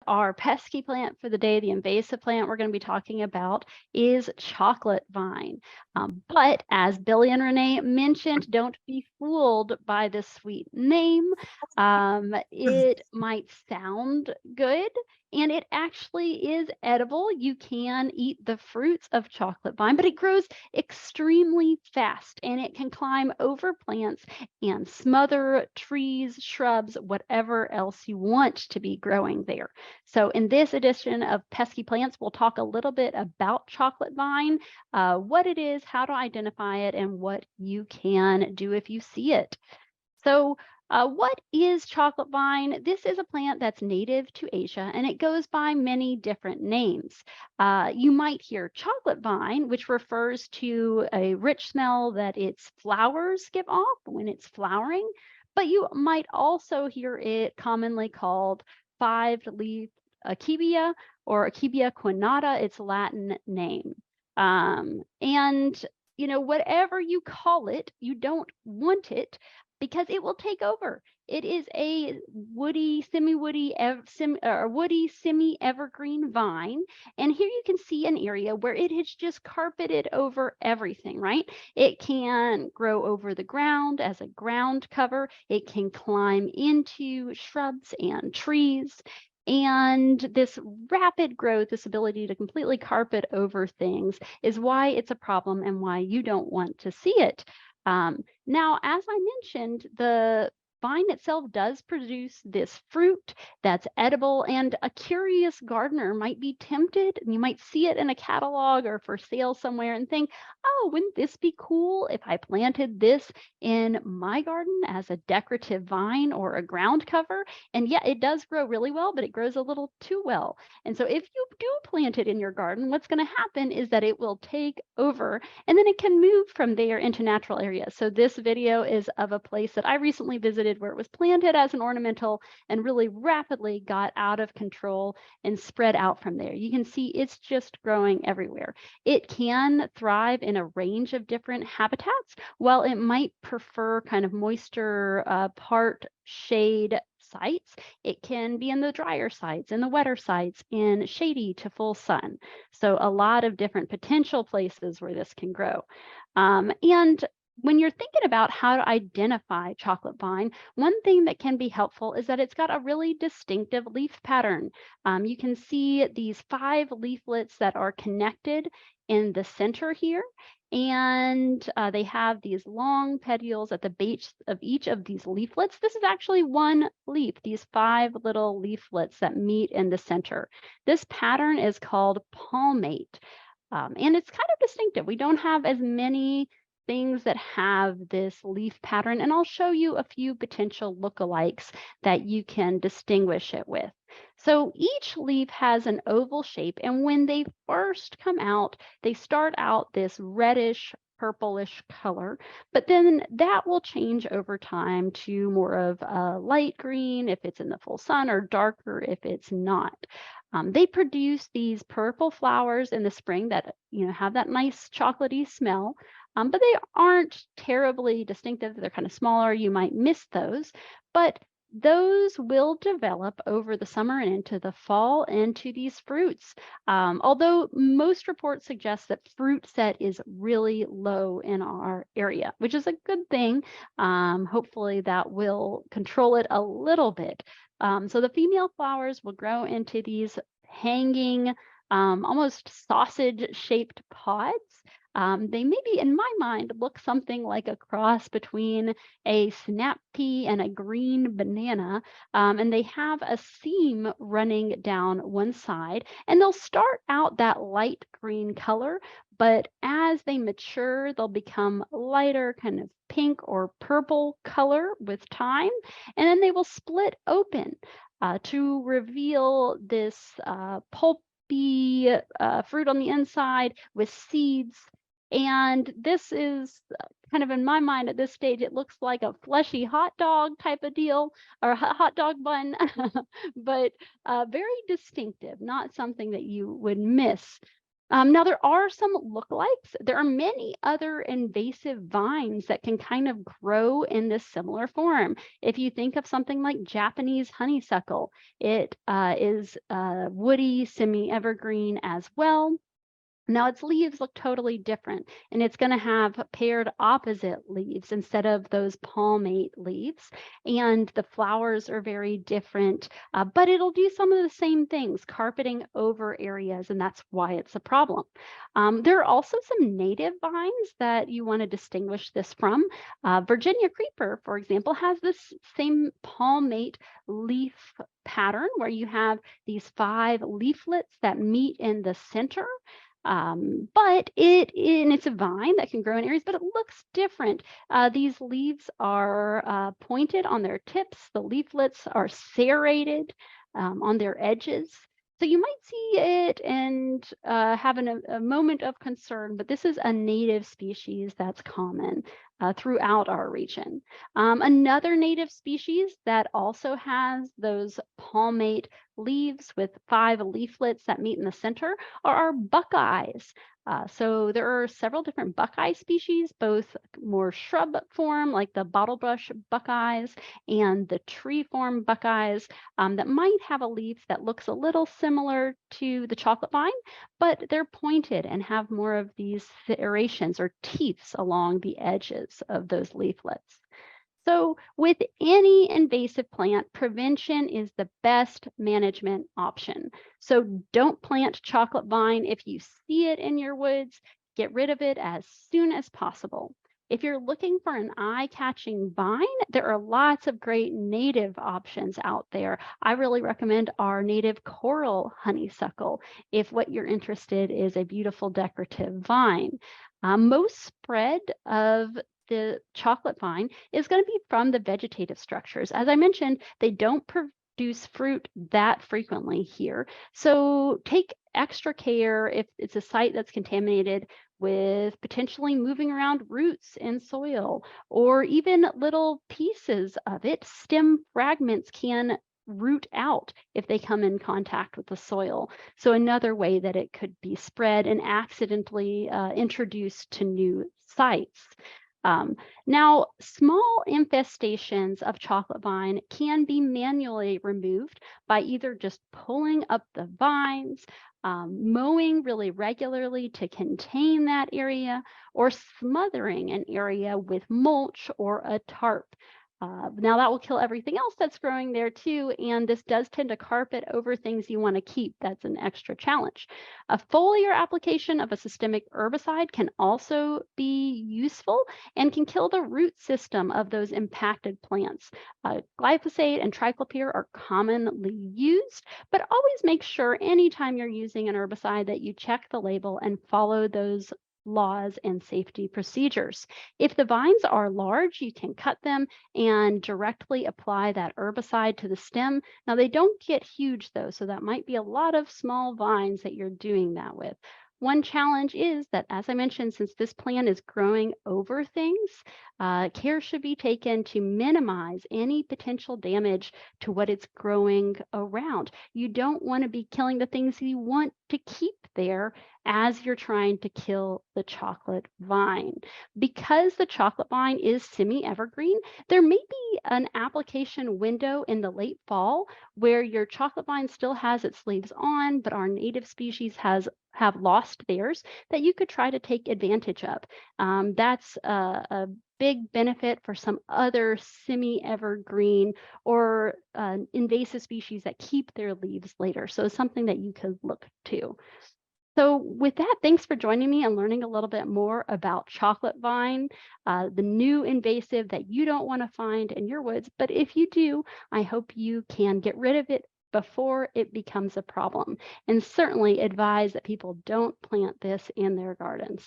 our pesky plant for the day, the invasive plant we're going to be talking about, is chocolate vine. But as Billy and Renee mentioned, don't be fooled by this sweet name. It might sound good, and it actually is edible. You can eat the fruits of chocolate vine, but it grows extremely fast, and it can climb over plants and smother trees, shrubs, whatever else you want to be growing there. So in this edition of Pesky Plants, we'll talk a little bit about chocolate vine, what it is, how to identify it, and what you can do if you see it. So what is chocolate vine? This is a plant that's native to Asia, and it goes by many different names. You might hear chocolate vine, which refers to a rich smell that its flowers give off when it's flowering, but you might also hear it commonly called five-leaf Akebia or Akebia quinata, its Latin name. And whatever you call it, you don't want it because it will take over. It is a woody, semi-evergreen vine. And here you can see an area where it has just carpeted over everything, right? It can grow over the ground as a ground cover. It can climb into shrubs and trees. And this rapid growth, this ability to completely carpet over things, is why it's a problem and why you don't want to see it. Now, as I mentioned, the vine itself does produce this fruit that's edible, and a curious gardener might be tempted, and you might see it in a catalog or for sale somewhere and think, oh, wouldn't this be cool if I planted this in my garden as a decorative vine or a ground cover? And yeah, it does grow really well, but it grows a little too well. And so if you do plant it in your garden, what's going to happen is that it will take over, and then it can move from there into natural areas. So this video is of a place that I recently visited where it was planted as an ornamental and really rapidly got out of control and spread out from there. You can see it's just growing everywhere. It can thrive in a range of different habitats. While it might prefer kind of moisture, part shade sites, it can be in the drier sites, in the wetter sites, in shady to full sun. So a lot of different potential places where this can grow. And when you're thinking about how to identify chocolate vine, one thing that can be helpful is that it's got a really distinctive leaf pattern. You can see these 5 leaflets that are connected in the center here. And they have these long petioles at the base of each of these leaflets. This is actually one leaf, these 5 little leaflets that meet in the center. This pattern is called palmate. And it's kind of distinctive. We don't have as many things that have this leaf pattern, and I'll show you a few potential lookalikes that you can distinguish it with. So each leaf has an oval shape, and when they first come out, they start out this reddish purplish color, but then that will change over time to more of a light green if it's in the full sun, or darker if it's not. They produce these purple flowers in the spring that have that nice chocolatey smell, but they aren't terribly distinctive. They're kind of smaller. You might miss those, but those will develop over the summer and into the fall into these fruits. Although most reports suggest that fruit set is really low in our area, which is a good thing. Hopefully that will control it a little bit. So the female flowers will grow into these hanging, almost sausage-shaped pods. They maybe, in my mind, look something like a cross between a snap pea and a green banana, and they have a seam running down one side, and they'll start out that light green color, but as they mature, they'll become lighter, kind of pink or purple color with time, and then they will split open to reveal this pulpy fruit on the inside with seeds. And this is kind of, in my mind at this stage, it looks like a fleshy hot dog type of deal, or a hot dog bun, but very distinctive, not something that you would miss. Now, there are some lookalikes. There are many other invasive vines that can kind of grow in this similar form. If you think of something like Japanese honeysuckle, it is woody, semi-evergreen as well. Now its leaves look totally different, and it's going to have paired opposite leaves instead of those palmate leaves. And the flowers are very different, but it'll do some of the same things, carpeting over areas, and that's why it's a problem. There are also some native vines that you want to distinguish this from. Virginia creeper, for example, has this same palmate leaf pattern where you have these 5 leaflets that meet in the center. But it's a vine that can grow in areas, but it looks different. These leaves are pointed on their tips. The leaflets are serrated on their edges. So you might see it and have a moment of concern, but this is a native species that's common throughout our region. Another native species that also has those palmate leaves with 5 leaflets that meet in the center are our buckeyes. So there are several different buckeye species, both more shrub form like the bottlebrush buckeyes and the tree form buckeyes that might have a leaf that looks a little similar to the chocolate vine, but they're pointed and have more of these serrations or teeths along the edges of those leaflets. So, with any invasive plant, prevention is the best management option. So, don't plant chocolate vine if you see it in your woods. Get rid of it as soon as possible. If you're looking for an eye catching vine, there are lots of great native options out there. I really recommend our native coral honeysuckle if what you're interested is a beautiful decorative vine. Most spread of the chocolate vine is going to be from the vegetative structures. As I mentioned, they don't produce fruit that frequently here. So take extra care if it's a site that's contaminated with potentially moving around roots in soil or even little pieces of it. Stem fragments can root out if they come in contact with the soil. So another way that it could be spread and accidentally introduced to new sites. Um, Now, small infestations of chocolate vine can be manually removed by either just pulling up the vines, mowing really regularly to contain that area, or smothering an area with mulch or a tarp. Now that will kill everything else that's growing there too, and this does tend to carpet over things you want to keep. That's an extra challenge. A foliar application of a systemic herbicide can also be useful and can kill the root system of those impacted plants. Glyphosate and triclopyr are commonly used, but always make sure anytime you're using an herbicide that you check the label and follow those laws and safety procedures. If the vines are large, you can cut them and directly apply that herbicide to the stem. Now, they don't get huge though, so that might be a lot of small vines that you're doing that with. One challenge is that, as I mentioned, since this plant is growing over things, care should be taken to minimize any potential damage to what it's growing around. You don't want to be killing the things you want to keep there as you're trying to kill the chocolate vine. Because the chocolate vine is semi-evergreen, there may be an application window in the late fall where your chocolate vine still has its leaves on, but our native species have lost theirs that you could try to take advantage of. That's a big benefit for some other semi-evergreen or invasive species that keep their leaves later. So it's something that you could look to. So with that, thanks for joining me and learning a little bit more about chocolate vine, the new invasive that you don't want to find in your woods. But if you do, I hope you can get rid of it before it becomes a problem. And certainly advise that people don't plant this in their gardens.